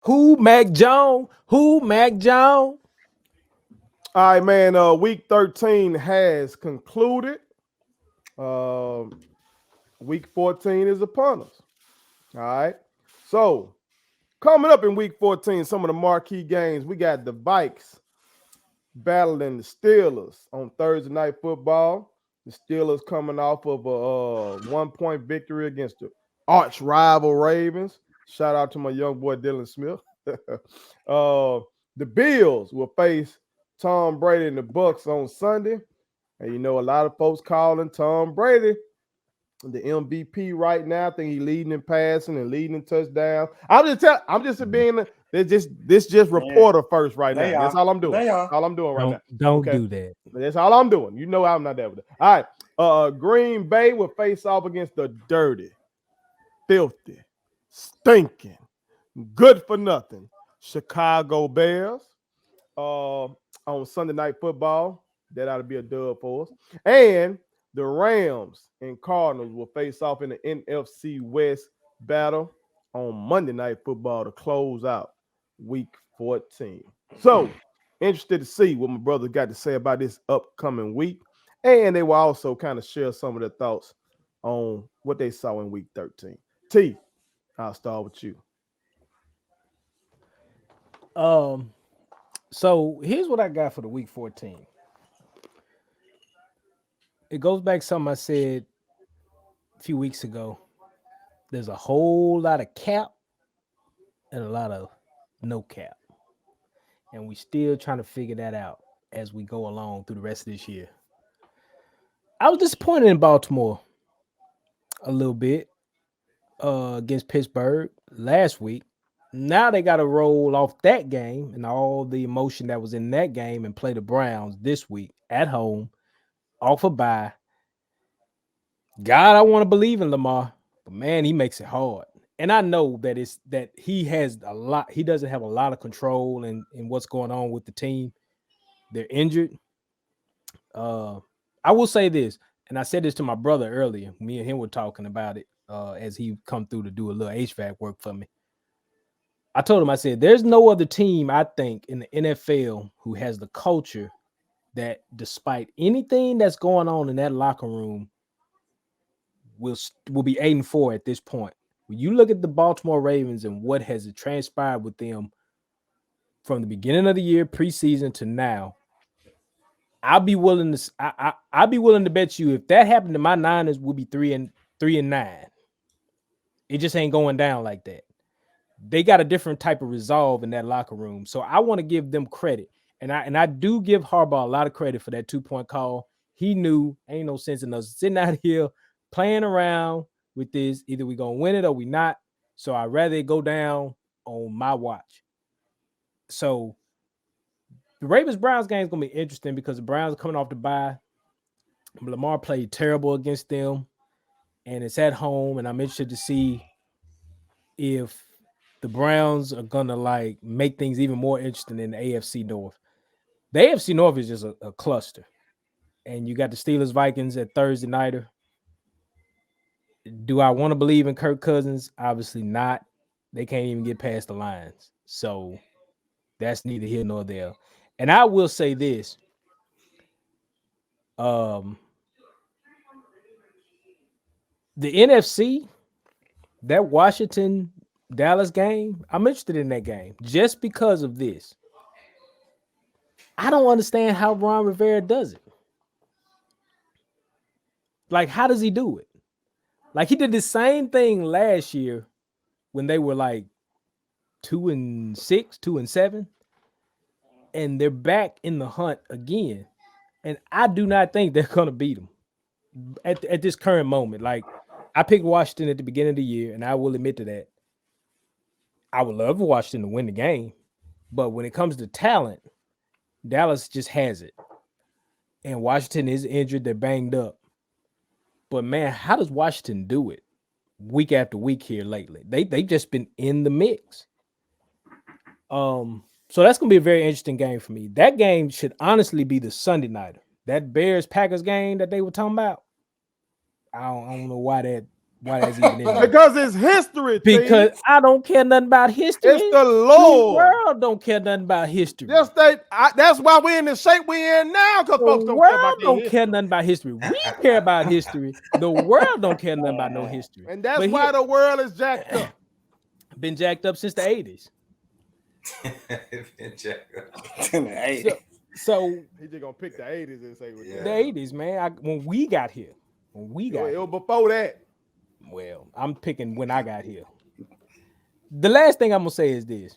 Who Mac Jones? Who Mac Jones? All right, man. Week 13 has concluded. Um, week 14 is upon us. All right. So coming up in week 14, some of the marquee games, we got the Vikes battling the Steelers on Thursday night football. The Steelers coming off of a 1 point victory against the arch rival Ravens. Shout out to my young boy Dylan Smith. The Bills will face Tom Brady and the Bucks on Sunday. And you know, a lot of folks calling Tom Brady the MVP right now. I think he's leading in passing and leading in touchdowns. I'm just being this just reporter first right now. That's all I'm doing. They are. All I'm doing right now. Don't do that. That's all I'm doing. You know I'm not that with it. All right. Green Bay will face off against the dirty, filthy, stinking, good for nothing Chicago Bears on Sunday night football. That ought to be a dub for us. And the Rams and Cardinals will face off in the NFC West battle on Monday night football to close out week 14. So, interested to see what my brother got to say about this upcoming week. And they will also kind of share some of their thoughts on what they saw in week 13. T, I'll start with you. So here's what I got for the week 14. It goes back to something I said a few weeks ago. There's a whole lot of cap and a lot of no cap. And we still trying to figure that out as we go along through the rest of this year. I was disappointed in Baltimore a little bit against Pittsburgh last week. Now they got to roll off that game and all the emotion that was in that game and play the Browns this week at home, off a bye. God, I want to believe in Lamar, but man, he makes it hard. And I know that it's that he has a lot. He doesn't have a lot of control in what's going on with the team. They're injured. I will say this, and I said this to my brother earlier. Me and him were talking about it as he come through to do a little HVAC work for me. I told him, I said, there's no other team, I think, in the NFL who has the culture that despite anything that's going on in that locker room will be 8-4 at this point. When you look at the Baltimore Ravens and what has transpired with them from the beginning of the year, preseason to now, I'll be willing to I'll be willing to bet you if that happened to my Niners, we'll be 3-9. It just ain't going down like that. They got a different type of resolve in that locker room. So I want to give them credit. And I do give Harbaugh a lot of credit for that 2-point call. He knew ain't no sense in us sitting out here playing around with this. Either we gonna win it or we not. So I'd rather it go down on my watch. So the Ravens-Browns game is gonna be interesting because the Browns are coming off the bye. Lamar played terrible against them, and it's at home. And I'm interested to see if the Browns are gonna like make things even more interesting in the AFC North. The AFC North is just a cluster, and you got the Steelers Vikings at Thursday nighter. Do I want to believe in Kirk Cousins? Obviously not. They can't even get past the Lions, so that's neither here nor there. And I will say this: the NFC, that Washington Dallas game, I'm interested in that game just because of this. I don't understand how Ron Rivera does it. Like, how does he do it? Like, he did the same thing last year when they were like 2-6, 2-7, and they're back in the hunt again. And I do not think they're gonna beat them at this current moment. Like, I picked Washington at the beginning of the year, and I will admit to that. I would love for Washington to win the game, but when it comes to talent, Dallas just has it. And Washington is injured, they're banged up. But man, how does Washington do it week after week here lately? They've just been in the mix. So that's gonna be a very interesting game for me. That game should honestly be the Sunday nighter. That Bears Packers game that they were talking about. I don't know why that Why that's even in there? Because it's history, Because T. I don't care nothing about history. It's the The Lord. world don't care nothing about history. Just that's why we're in the shape we're in now, because The folks don't care world about don't history. care nothing about history. We care about history. The world don't care nothing about no history. And that's why the world is jacked up. Been jacked up since the 80s. Been jacked up. In the 80s. So He just gonna pick the 80s and say, Yeah. the 80s, man. When we got here. it was Here. before that. Well, I'm picking when I got here. The last thing I'm gonna say is this.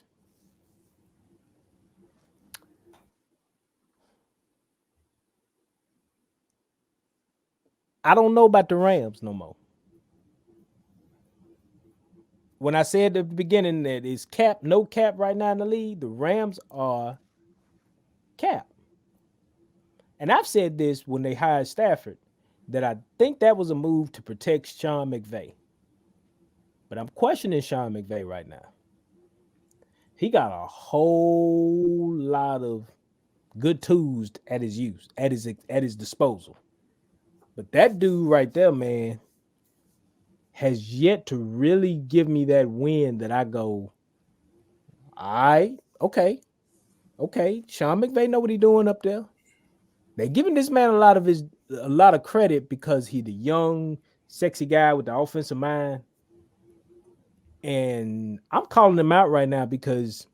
I don't know about the Rams no more. When I said at the beginning that it's no cap right now in the league, the Rams are cap. And I've said this when they hired Stafford, that I think that was a move to protect Sean McVay. But I'm questioning Sean McVay right now. He got a whole lot of good tools at his disposal. But that dude right there, man, has yet to really give me that win that I go, all right, okay. Sean McVay know what he's doing up there. They're giving this man a lot of credit because he's the young, sexy guy with the offensive mind. And I'm calling him out right now because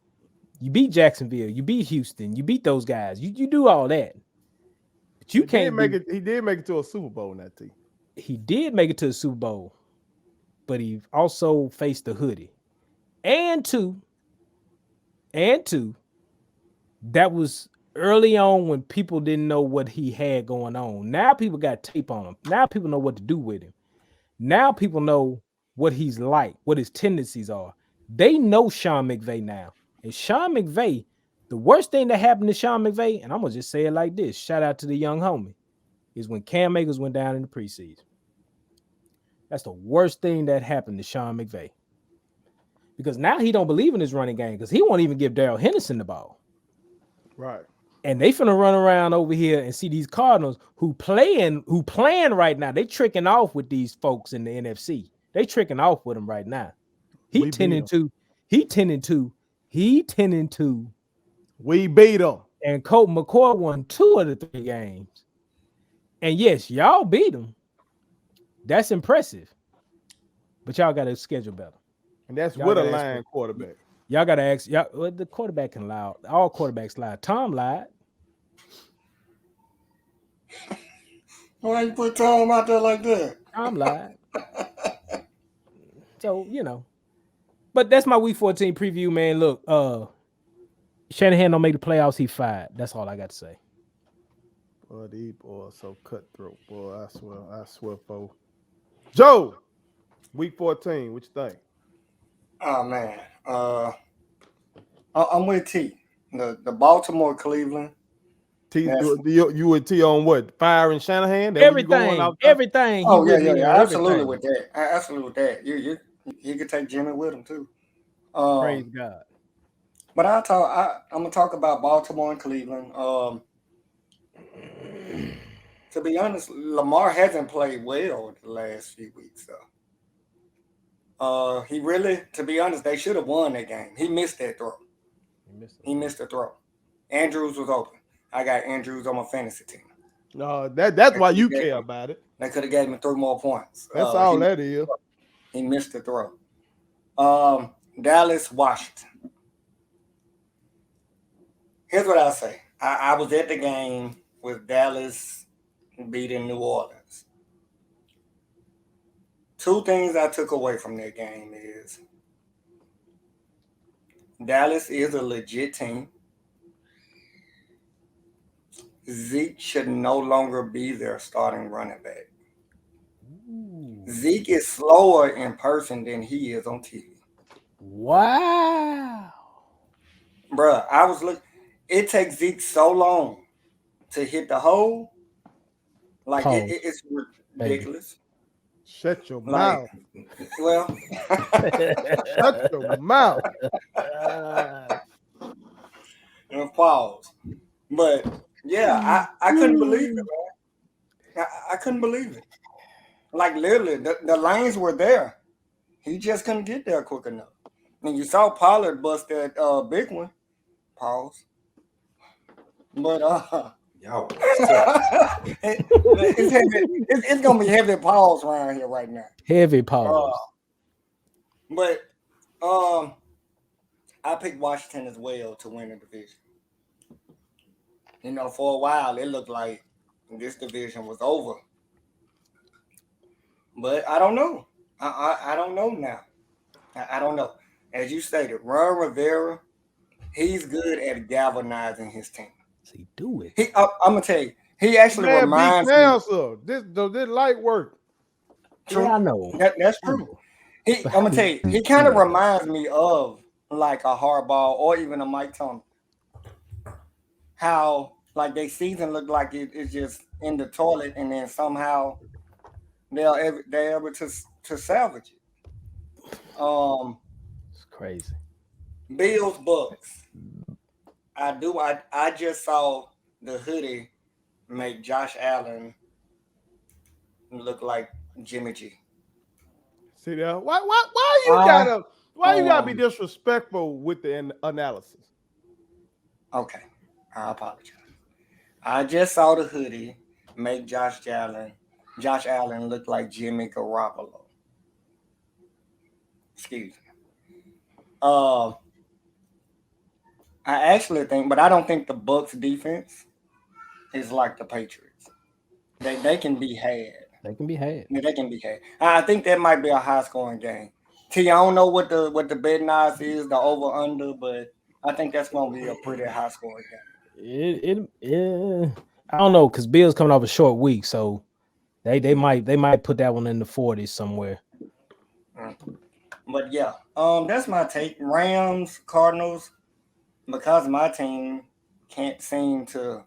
you beat Jacksonville, you beat Houston, you beat those guys, you do all that. But you can't make it. He did make it to a Super Bowl in that team. He did make it to the Super Bowl, but he also faced the hoodie. And two, that was early on when people didn't know what he had going on. Now people got tape on him. Now people know what to do with him. Now people know what he's like, what his tendencies are. They know Sean McVay now. And Sean McVay, the worst thing that happened to Sean McVay, and I'm going to just say it like this, shout out to the young homie, is when Cam Akers went down in the preseason. That's the worst thing that happened to Sean McVay. Because now he don't believe in his running game because he won't even give Darrell Henderson the ball. Right. And they finna run around over here and see these Cardinals who playing right now. They tricking off with these folks in the NFC. They tricking off with them right now. He 10-2. He 10-2. He 10-2. We beat them. And Colt McCoy won 2 of the 3 games. And yes, y'all beat them. That's impressive. But y'all got to schedule better. And that's with a lying quarterback. Y'all got to ask. Well, the quarterback can lie. All quarterbacks lie. Tom lied. Why you put Tom out there like that? Tom lied. So, But that's my Week 14 preview, man. Look, Shanahan don't make the playoffs. He fired. That's all I got to say. Boy, these boys so cutthroat, boy. I swear, folks. Joe, Week 14, what you think? Oh, man. I'm with T. The Baltimore, Cleveland. T, you with T on what? Firing Shanahan? Everything. Oh, yeah. Absolutely with that. Absolutely with that. You could take Jimmy with him, too. Praise God. But I'm going to talk about Baltimore and Cleveland. To be honest, Lamar hasn't played well the last few weeks, though. He really, to be honest, they should have won that game. He missed that throw. He missed the throw. Andrews was open. I got Andrews on my fantasy team. No, that's why you care about it. They could have gave him 3 more points. That's all that is. He missed the throw. Dallas, Washington. Here's what I'll say. I was at the game with Dallas beating New Orleans. 2 things I took away from that game is Dallas is a legit team. Zeke should no longer be their starting running back. Ooh. Zeke is slower in person than he is on TV. Wow. Bruh, I was looking. It takes Zeke so long to hit the hole. Like, it's ridiculous. Shut your mouth. Well. Shut your mouth. Pause. But, yeah, I couldn't believe it, man. I couldn't believe it. Like literally, the lanes were there. He just couldn't get there quick enough. And you saw Pollard bust that big one. Pause. But Y'all, it's heavy. It's gonna be heavy pause around here right now. Heavy pause. But I picked Washington as well to win the division. You know, for a while it looked like this division was over. But I don't know. I don't know now. I don't know. As you stated, Ron Rivera, he's good at galvanizing his team. He do it. I'm gonna tell you, he actually reminds me. Sir. This light work. True. Yeah, I know. That's true. I'm gonna tell you, he kind of reminds me of like a Harbaugh or even a Mike Tomlin. How like their season looked like it's just in the toilet, and then somehow they're able to salvage it. It's crazy. Bills Bucks. I just saw the hoodie make Josh Allen look like Jimmy G. See that? Why you gotta be disrespectful with the analysis? Okay, I apologize. I just saw the hoodie make Josh Allen look like Jimmy Garoppolo. Excuse me. I actually think, but I don't think the Bucks defense is like the Patriots. They can be had. They can be had. Yeah, they can be had. I think that might be a high scoring game. I don't know what the betting odds is, the over under, but I think that's gonna be a pretty high scoring game. I don't know, because Bills coming off a short week, so they might put that one in the 40s somewhere. But yeah, that's my take. Rams, Cardinals, because my team can't seem to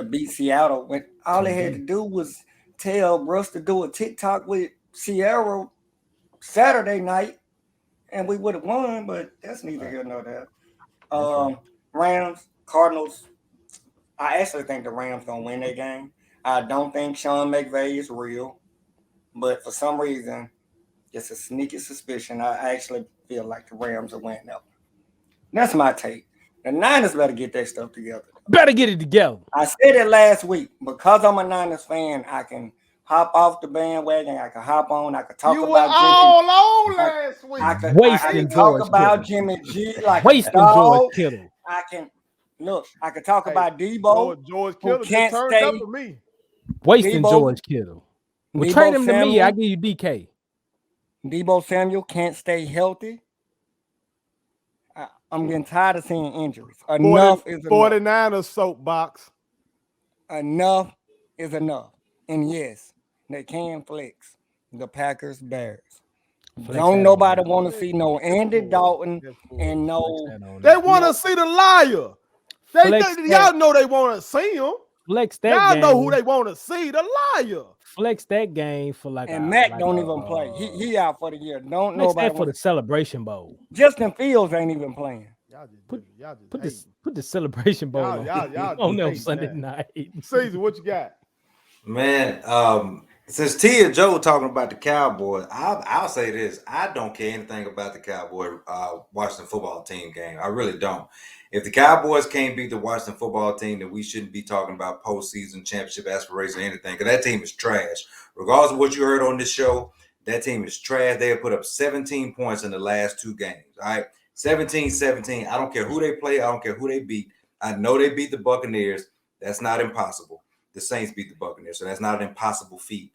beat Seattle. When all they had to do was tell Russ to do a TikTok with Sierra Saturday night, and we would have won. But that's neither here nor there. Rams, Cardinals. I actually think the Rams gonna win that game. I don't think Sean McVay is real, but for some reason, it's a sneaky suspicion. I actually feel like the Rams will win that one. That's my take. The Niners better get that stuff together. Better get it together. I said it last week. Because I'm a Niners fan, I can hop off the bandwagon. I can hop on. I can talk You about were all on last week. I can Wasting talk George about Kittle. Jimmy G like Wasting a dog. George Kittle. I can talk about Debo. George who Kittle can't just turned stay. up to me. Wasting Debo- George Kittle. Well, Debo trade him to me. Samuel. I give you DK. Debo Samuel can't stay healthy. I'm getting tired of seeing injuries. Enough is enough. 49ers soapbox. Enough is enough. And yes, they can flex the Packers Bears. Don't nobody want to see no Andy Dalton and no. They want to see the liar. Y'all know they want to see him. Flex that Y'all game. know who they want to see, the liar. Flex that game for like. And Mac don't even play. He out for the year. Don't flex nobody that for the Celebration Bowl. Justin Fields ain't even playing. Put the Celebration Bowl on them Sunday night. Caesar, what you got? Man, since T and Joe talking about the Cowboys, I'll say this: I don't care anything about the Cowboys Washington football team game. I really don't. If the Cowboys can't beat the Washington football team, then we shouldn't be talking about postseason championship aspirations or anything, because that team is trash. Regardless of what you heard on this show, that team is trash. They have put up 17 points in the last 2 games. All right, 17-17. I don't care who they play. I don't care who they beat. I know they beat the Buccaneers. That's not impossible. The Saints beat the Buccaneers, so that's not an impossible feat.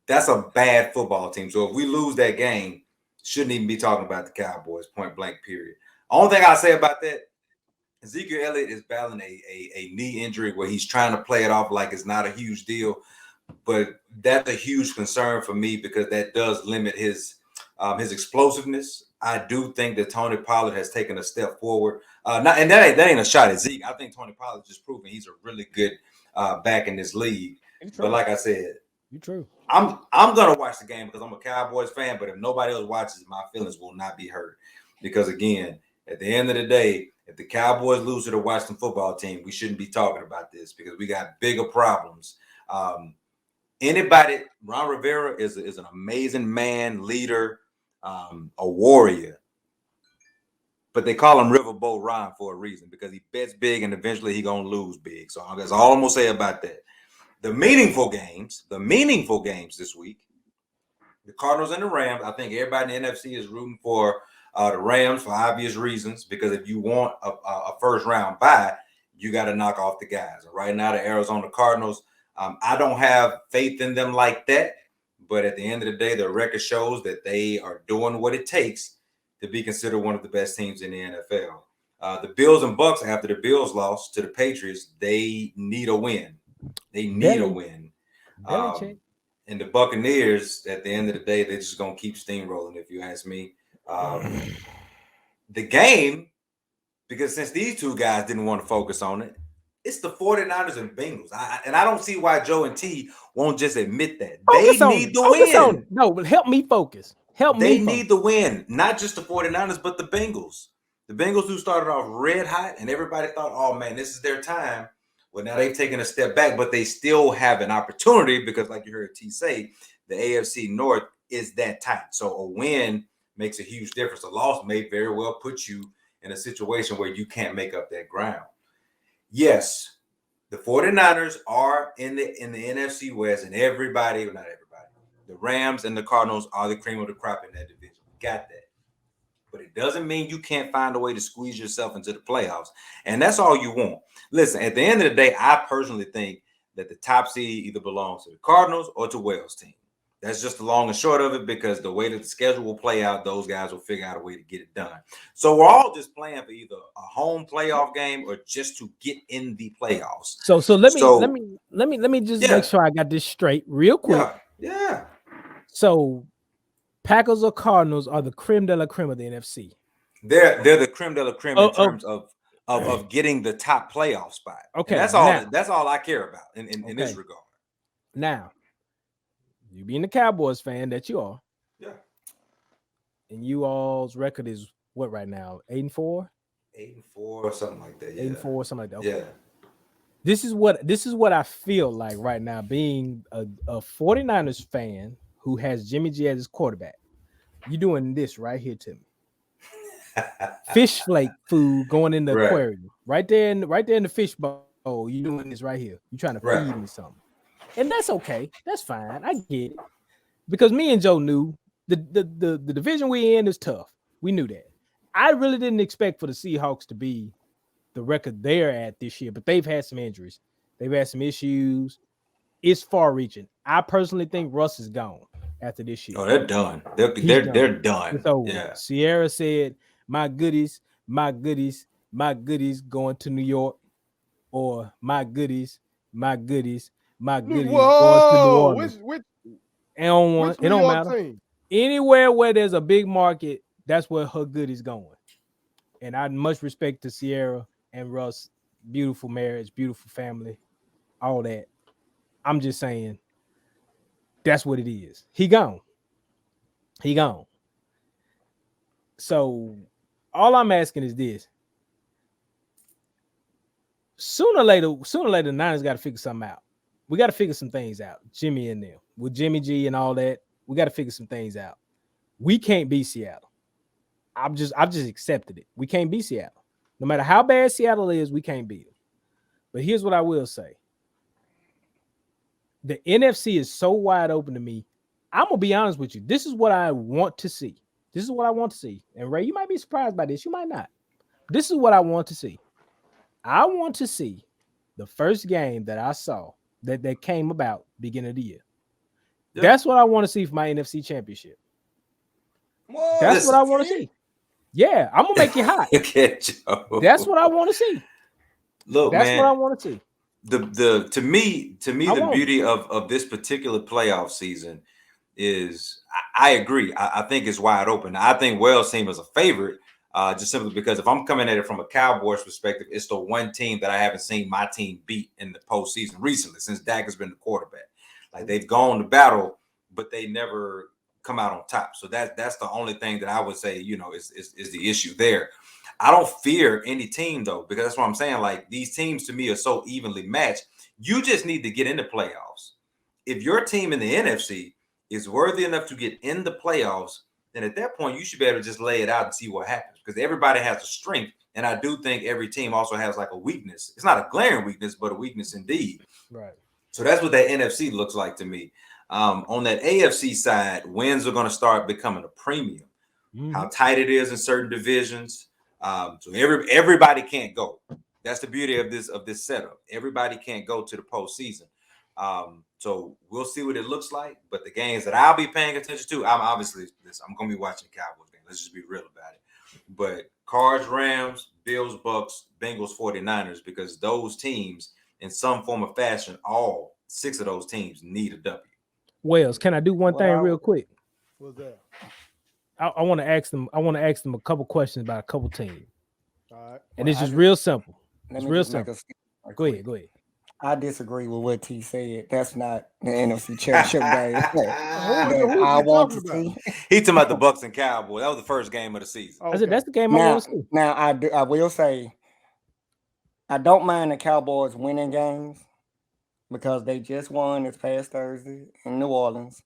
That's a bad football team. So if we lose that game, shouldn't even be talking about the Cowboys, point blank, period. Only thing I say about that, Ezekiel Elliott is battling a knee injury where he's trying to play it off like it's not a huge deal. But that's a huge concern for me because that does limit his explosiveness. I do think that Tony Pollard has taken a step forward. And that ain't a shot at Zeke. I think Tony Pollard just proven he's a really good back in this league. But like I said, you're true. I'm gonna watch the game because I'm a Cowboys fan. But if nobody else watches, my feelings will not be hurt. Because again, at the end of the day, if the Cowboys lose to the Washington football team, we shouldn't be talking about this because we got bigger problems anybody, Ron Rivera is an amazing man, leader, a warrior. But they call him Riverboat Ron for a reason, because he bets big and eventually he gonna lose big. So that's all I'm gonna say about that. The meaningful games this week, the Cardinals and the Rams. I think everybody in the NFC is rooting for the Rams for obvious reasons, because if you want a first round bye, you got to knock off the guys. Right now, the Arizona Cardinals, I don't have faith in them like that. But at the end of the day, the record shows that they are doing what it takes to be considered one of the best teams in the NFL. The Bills and Bucks, after the Bills lost to the Patriots, they need a win. They need a win. And the Buccaneers, at the end of the day, they're just going to keep steamrolling, if you ask me. The game, because since these two guys didn't want to focus on it, it's the 49ers and Bengals. And I don't see why Joe and T won't just admit that. They need the win. No, but help me focus. They need the win, not just the 49ers, but the Bengals. The Bengals, who started off red hot, and everybody thought, oh, man, this is their time. Well, now they've taken a step back, but they still have an opportunity because, like you heard T say, the AFC North is that tight. So a win makes a huge difference. A loss may very well put you in a situation where you can't make up that ground. Yes, the 49ers are in the NFC West, and everybody, well, not everybody, the Rams and the Cardinals are the cream of the crop in that division. Got that. But it doesn't mean you can't find a way to squeeze yourself into the playoffs. And that's all you want. Listen, at the end of the day, I personally think that the top seed either belongs to the Cardinals or to Wells' team. That's just the long and short of it, because the way that the schedule will play out, those guys will figure out a way to get it done. So we're all just playing for either a home playoff game or just to get in the playoffs. So let me just make sure I got this straight real quick. Yeah. So Packers or Cardinals are the creme de la creme of the NFC. They're the creme de la creme in terms of getting the top playoff spot. Okay, and that's all I care about in this regard. Now, you being the Cowboys fan that you are, and you all's record is what right now? 8-4? 8-4 or something like that. Yeah. 8-4, something like that. Okay. Yeah. This is what I feel like right now, being a 49ers fan who has Jimmy G as his quarterback. You doing this right here to me. Fish flake food going in the aquarium. Right there in the fish bowl. You doing this right here. You trying to feed me something. And that's okay. That's fine. I get it. Because me and Joe knew the division we in is tough. We knew that. I really didn't expect for the Seahawks to be the record they're at this year, but they've had some injuries. They've had some issues. It's far reaching. I personally think Russ is gone after this year. Oh, they're done. They're done. It's over. Sierra said, my goodies going to New York, or my goodies going to New Orleans. It don't matter. Team? Anywhere where there's a big market, that's where her goodies going. And I much respect to Sierra and Russ. Beautiful marriage, beautiful family, all that. I'm just saying that's what it is. He gone. So all I'm asking is this. Sooner or later, the Niners got to figure something out. We got to figure some things out. Jimmy and them. With Jimmy G and all that, we got to figure some things out. We can't beat Seattle. I've just accepted it. We can't beat Seattle. No matter how bad Seattle is, we can't beat them. But here's what I will say. The NFC is so wide open to me. I'm going to be honest with you. This is what I want to see. And Ray, you might be surprised by this. You might not. This is what I want to see. I want to see the first game that I saw that came about beginning of the year. Yep. That's what I want to see for my NFC championship. Whoa, that's what I want to see. Yeah, I'm going to make it hot. That's what I want to see. Look, that's man, what I want to see. To me, the beauty of this particular playoff season is I agree. I think it's wide open. I think Wells' team is a favorite, just simply because if I'm coming at it from a Cowboys perspective, it's the one team that I haven't seen my team beat in the postseason recently since Dak has been the quarterback. Like, they've gone to battle, but they never come out on top. So that's the only thing that I would say, is the issue there. I don't fear any team, though, because that's what I'm saying. Like, these teams to me are so evenly matched. You just need to get in the playoffs. if your team in the NFC is worthy enough to get in the playoffs, then at that point you should be able to just lay it out and see what happens, because everybody has a strength, and I do think every team also has like a weakness. It's not a glaring weakness, but a weakness indeed. Right. So that's what that NFC looks like to me. On that AFC side, wins are going to start becoming a premium. How tight it is in certain divisions. So everybody can't go. That's the beauty of this setup. Everybody can't go to the postseason. So we'll see what it looks like. But the games that I'll be paying attention to, I'm going to be watching the Cowboys game. Let's just be real about it. But Cards, Rams, Bills, Bucks, Bengals, 49ers, because those teams, in some form or fashion, all 6 of those teams need a W. Wells, can I do one thing real quick? What's that? I want to ask them. I want to ask them a couple questions about a couple teams. All right. And it's just real simple. It's real simple. Go ahead. I disagree with what T said. That's not the NFC Championship game. I want to see. He talking about the Bucks and Cowboys. That was the first game of the season. Okay. I said that's the game I want to see. Now I will say, I don't mind the Cowboys winning games because they just won this past Thursday in New Orleans,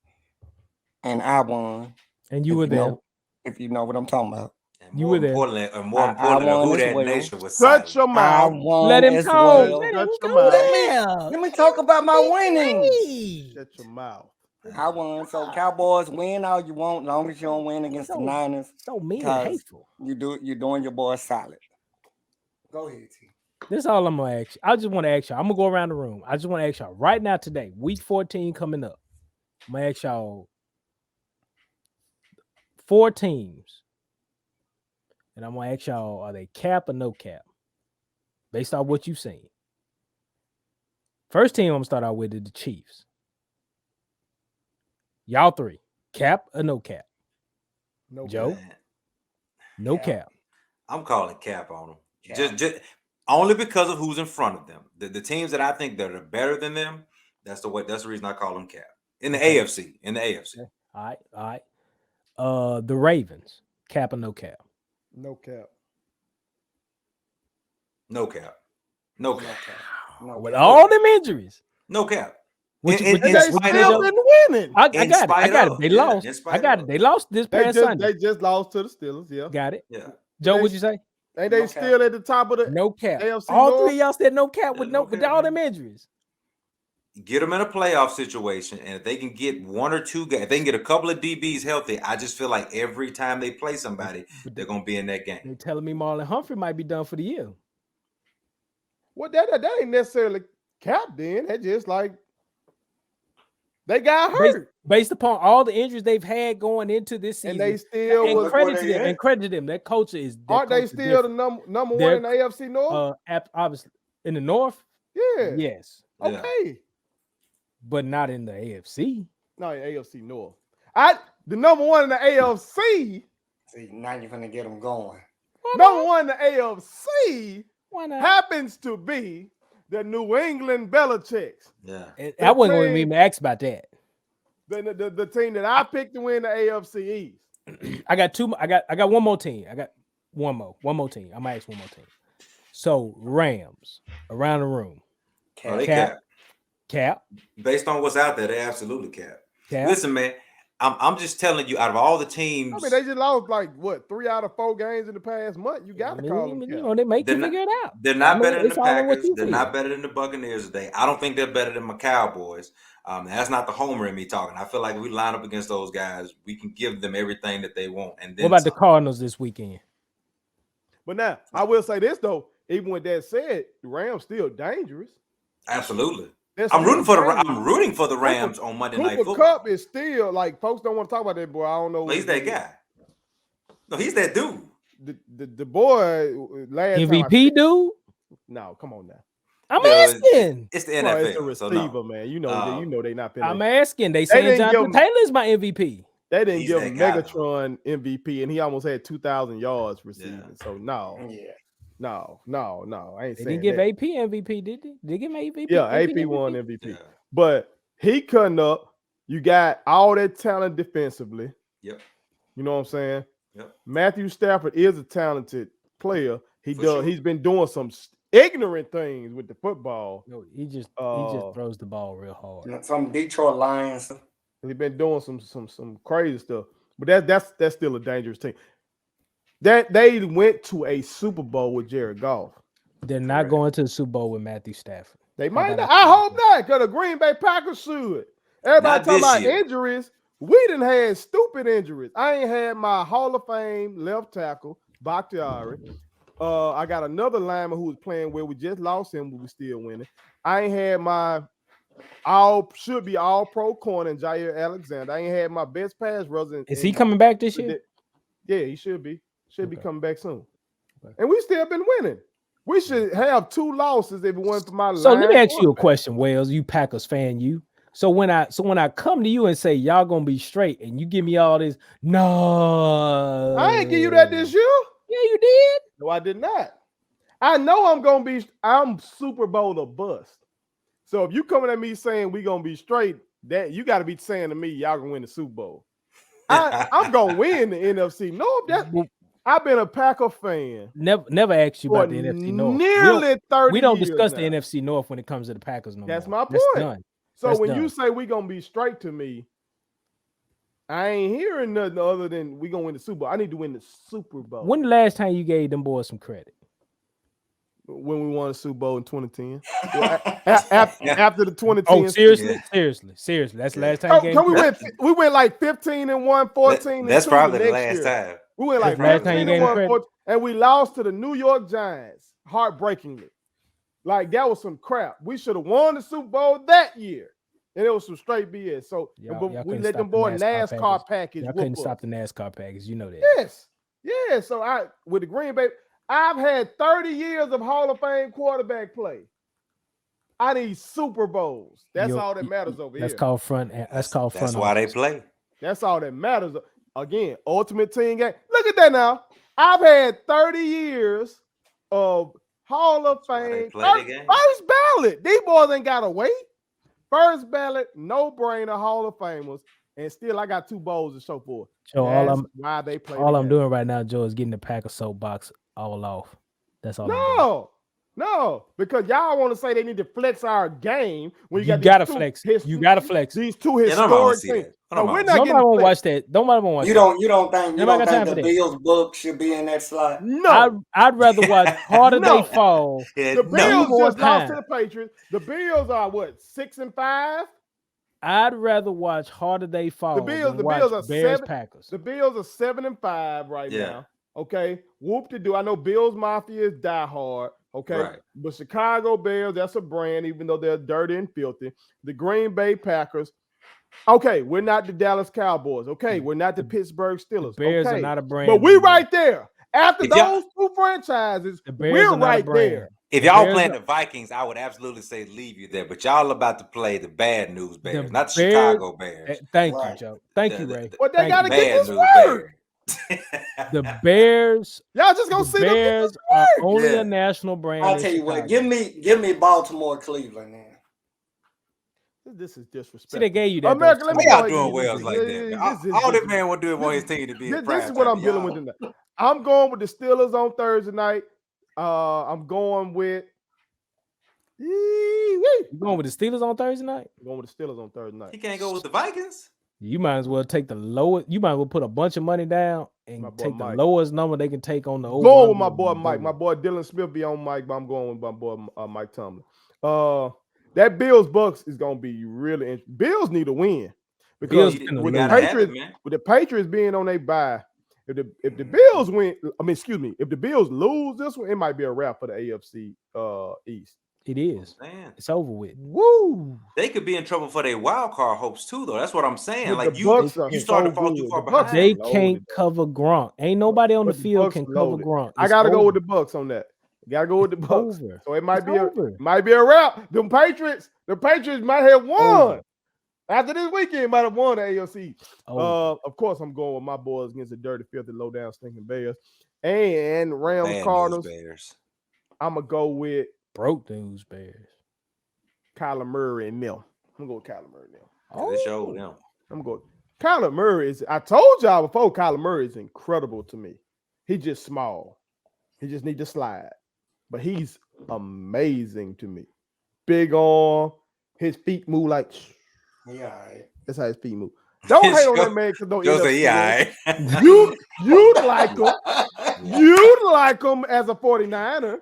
and I won. And you were there. If you know what I'm talking about. You were there. More importantly, who that nation was Shut your mouth. Let him talk. Let me talk about my winning. Shut your mouth. I won. So Cowboys, win all you want, as long as you don't win against the Niners. So mean and hateful. You're doing your boys solid. Go ahead, T. This is all I'm gonna ask you. I just want to ask y'all. I'm gonna go around the room. I just want to ask y'all right now today, week 14 coming up. I'm gonna ask y'all 4 teams. And I'm going to ask y'all, are they cap or no cap? Based on what you've seen. First team I'm going to start out with is the Chiefs. Y'all 3. Cap or no cap? No Joe? Man. No cap. I'm calling cap on them. Just only because of who's in front of them. The teams that I think that are better than them, that's the reason I call them cap. In the AFC. All right. The Ravens. Cap or no cap? No cap. No cap. No cap. With all them injuries. No cap. They still been winning. I got it. They lost. I got it. They lost this past Sunday. They just lost to the Steelers. Yeah. Got it. Yeah. Joe, what'd you say? Ain't they still at the top of the no cap? AFC all North? 3 of y'all said no cap with no with cap, all them injuries. Get them in a playoff situation, and if they can get 1 or 2 guys, if they can get a couple of DBs healthy, I just feel like every time they play somebody, they're gonna be in that game. They're telling me Marlon Humphrey might be done for the year. Well, that ain't necessarily cap. Then that just like they got hurt based upon all the injuries they've had going into this season, and they still and credit them. That culture is. Aren't they still the number 1 in the AFC North? Obviously in the North. Yeah. Yes. Okay. But not in the AFC. No, AFC North. The number 1 in the AFC. See, now you're gonna get them going. Number 1 in the AFC Why not? happens to be the New England Belichicks. Yeah. I wasn't going to even ask about that. The team that I picked to win the AFC East. I got 2. I got one more team. I got one more team. I'm gonna ask one more team. So Rams around the room. Cap. Based on what's out there, they absolutely cap. Listen, man, I'm just telling you, out of all the teams, I mean, they just lost like what 3 out of 4 games in the past month. You got to call them. You know, they make you figure it out. They're not better than the Packers. They're not better than the Buccaneers today. I don't think they're better than my Cowboys. That's not the homer in me talking. I feel like if we line up against those guys, we can give them everything that they want. And then what about the Cardinals this weekend? But now I will say this though, even with that said, the Rams still dangerous. Absolutely. I'm rooting for the Rams on Monday Night Football. Cup is still like folks don't want to talk about that boy. I don't know. Well, he's that guy. No, he's that dude. The boy last MVP dude. No, come on now. I'm asking. It's the NFL. It's a receiver, man. You know they not. I'm asking. They saying Jonathan Taylor's my MVP. They didn't give him Megatron MVP, and he almost had 2,000 yards receiving. Yeah. So no. Yeah. No. I ain't saying they didn't give AP MVP, did they? Did they give him MVP? Yeah, AP won MVP. Yeah. But he cutting up. You got all that talent defensively. Yep. You know what I'm saying? Yep. Matthew Stafford is a talented player. He's been doing some ignorant things with the football. No, he just throws the ball real hard. Some Detroit Lions. He's been doing some crazy stuff, but that's still a dangerous team. That they went to a Super Bowl with Jared Goff. They're not going to the Super Bowl with Matthew Stafford. They might not. I hope not, because the Green Bay Packers should. Everybody talking about injuries. We done had stupid injuries. I ain't had my Hall of Fame left tackle, Bakhtiari. I got another lineman who was playing where we just lost him, but we still winning. I ain't had my should be all pro corner, Jair Alexander. I ain't had my best pass rusher. Is he coming back this year? Yeah, he should be. Should be coming back soon. Okay. And we still been winning. We should have 2 losses if it wasn't for my line. So let me ask you a question, Wells. You Packers fan, you. So when I come to you and say y'all gonna be straight, and you give me all this, no, I ain't give you that this year. Yeah, you did. No, I did not. I know I'm Super Bowl or bust. So if you coming at me saying we gonna be straight, that you got to be saying to me y'all gonna win the Super Bowl. I'm gonna win the NFC. No, I've been a Packer fan. Never asked you about the NFC North. Nearly 30 We don't years discuss now. the NFC North when it comes to the Packers no That's more. my point. That's done. So That's when done. you say we gonna be straight to me, I ain't hearing nothing other than we gonna win the Super Bowl. I need to win the Super Bowl. When the last time you gave them boys some credit? When we won the Super Bowl in 2010. After the 2010. Oh, seriously? Seriously. That's the last time you gave we went like 15-1, 14. That's probably the last time. We went like 15-1, and we lost to the New York Giants heartbreakingly. Like that was some crap. We should have won the Super Bowl that year. And it was some straight BS. So we let them boy NASCAR package. Y'all couldn't stop the NASCAR package. You know that. Yes. Yeah. So with the Green Bay, I've had 30 years of Hall of Fame quarterback play. I need Super Bowls. That's all that matters over here. That's called front. That's why they play. That's all that matters. Again, ultimate team game. Look at that now. I've had 30 years of Hall of Fame. First ballot. These boys ain't got to wait. First ballot, no brainer, Hall of Famers, and still I got 2 bowls to show for. Joe, why they play. All I'm doing right now, Joe, is getting the Packer soapbox all off. That's all. No, because y'all want to say they need to flex our game when you gotta flex. You gotta flex these 2 historic things. No, we're not. Nobody want to watch that. Nobody want to watch. You don't think the Bills book should be in that slot? No, I'd rather watch Harder They Fall. The Bills just lost to the Patriots. The Bills are what, 6-5? I'd rather watch Harder They Fall. The Bills are Bears Packers. The Bills are 7-5 right now. Okay, whoop to do. I know Bills Mafia is die hard. Okay, right. But Chicago Bears, that's a brand, even though they're dirty and filthy. The Green Bay Packers. Okay, we're not the Dallas Cowboys. Okay, we're not the Pittsburgh Steelers. The Bears are not a brand. But we're right there. After those 2 franchises, we're right there. If y'all playing the Vikings, I would absolutely say leave you there. But y'all about to play the bad news Bears, not the Chicago Bears. Thank you, Joe. Thank you, Ray. But they got to get this work. The Bears, y'all just gonna see the Bears are only a national brand. I'll tell you what, give me Baltimore, Cleveland now. This is disrespectful. See, they gave you that. America, let me y'all doing Wells like that. All this man want to do is want his team to be. This is what I'm dealing with tonight. I'm going with the Steelers on Thursday night. I'm going with. You going with the Steelers on Thursday night? I'm going with the Steelers on Thursday night. He can't go with the Vikings. You might as well take the lowest. You might as well put a bunch of money down and take the lowest number they can take on the. Going with my boy Mike. My boy Dylan Smith be on Mike, but I'm going with my boy Mike Tomlin. That Bills Bucks is gonna be really interesting. Bills need a win because with the Patriots being on their bye, if the Bills win, if the Bills lose this one, it might be a wrap for the AFC East. It is. Man. It's over with. Woo! They could be in trouble for their wild card hopes too, though. That's what I'm saying. But like you start to fall too far behind. They can't cover Gronk. Ain't nobody on the field can cover Gronk. I gotta go with the Bucks on that. Gotta go with the Bucks. So it might be a wrap. The Patriots might have won. After this weekend, might have won the AFC. Of course, I'm going with my boys against the dirty, filthy, low down, stinking Bears and Rams, Cardinals. I'm gonna go with broke news Bears. Kyler Murray and them. I'm gonna go with Kyler Murray and them. They showed them. I'm going. Kyler Murray is. I told y'all before. Kyler Murray is incredible to me. He just small. He just need to slide. but he's amazing to me. Big arm, his feet move like. Yeah, all right. That's how his feet move. Don't hate on that man because don't Joe end up say, yeah, scoring. You'd like him. You'd like him as a 49er.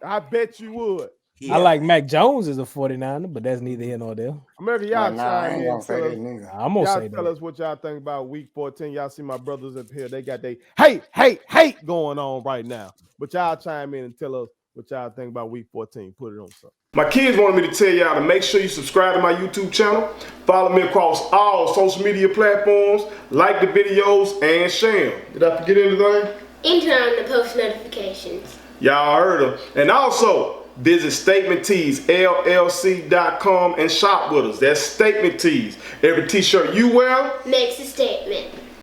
I bet you would. I like Mac Jones as a 49er, but that's neither here nor there. America, y'all I chime ain't in. gonna say that neither. I'm gonna Y'all say tell that. us what y'all think about week 14. Y'all see my brothers up here. They got they hate going on right now. But y'all chime in and tell us what y'all think about week 14. Put it on something. My kids wanted me to tell y'all to make sure you subscribe to my YouTube channel. Follow me across all social media platforms. Like the videos and share them. Did I forget anything? And turn on the post notifications. Y'all heard them. And also, visit Statement Tees, LLC.com and shop with us. That's Statement Tees. Every t-shirt you wear Makes a statement.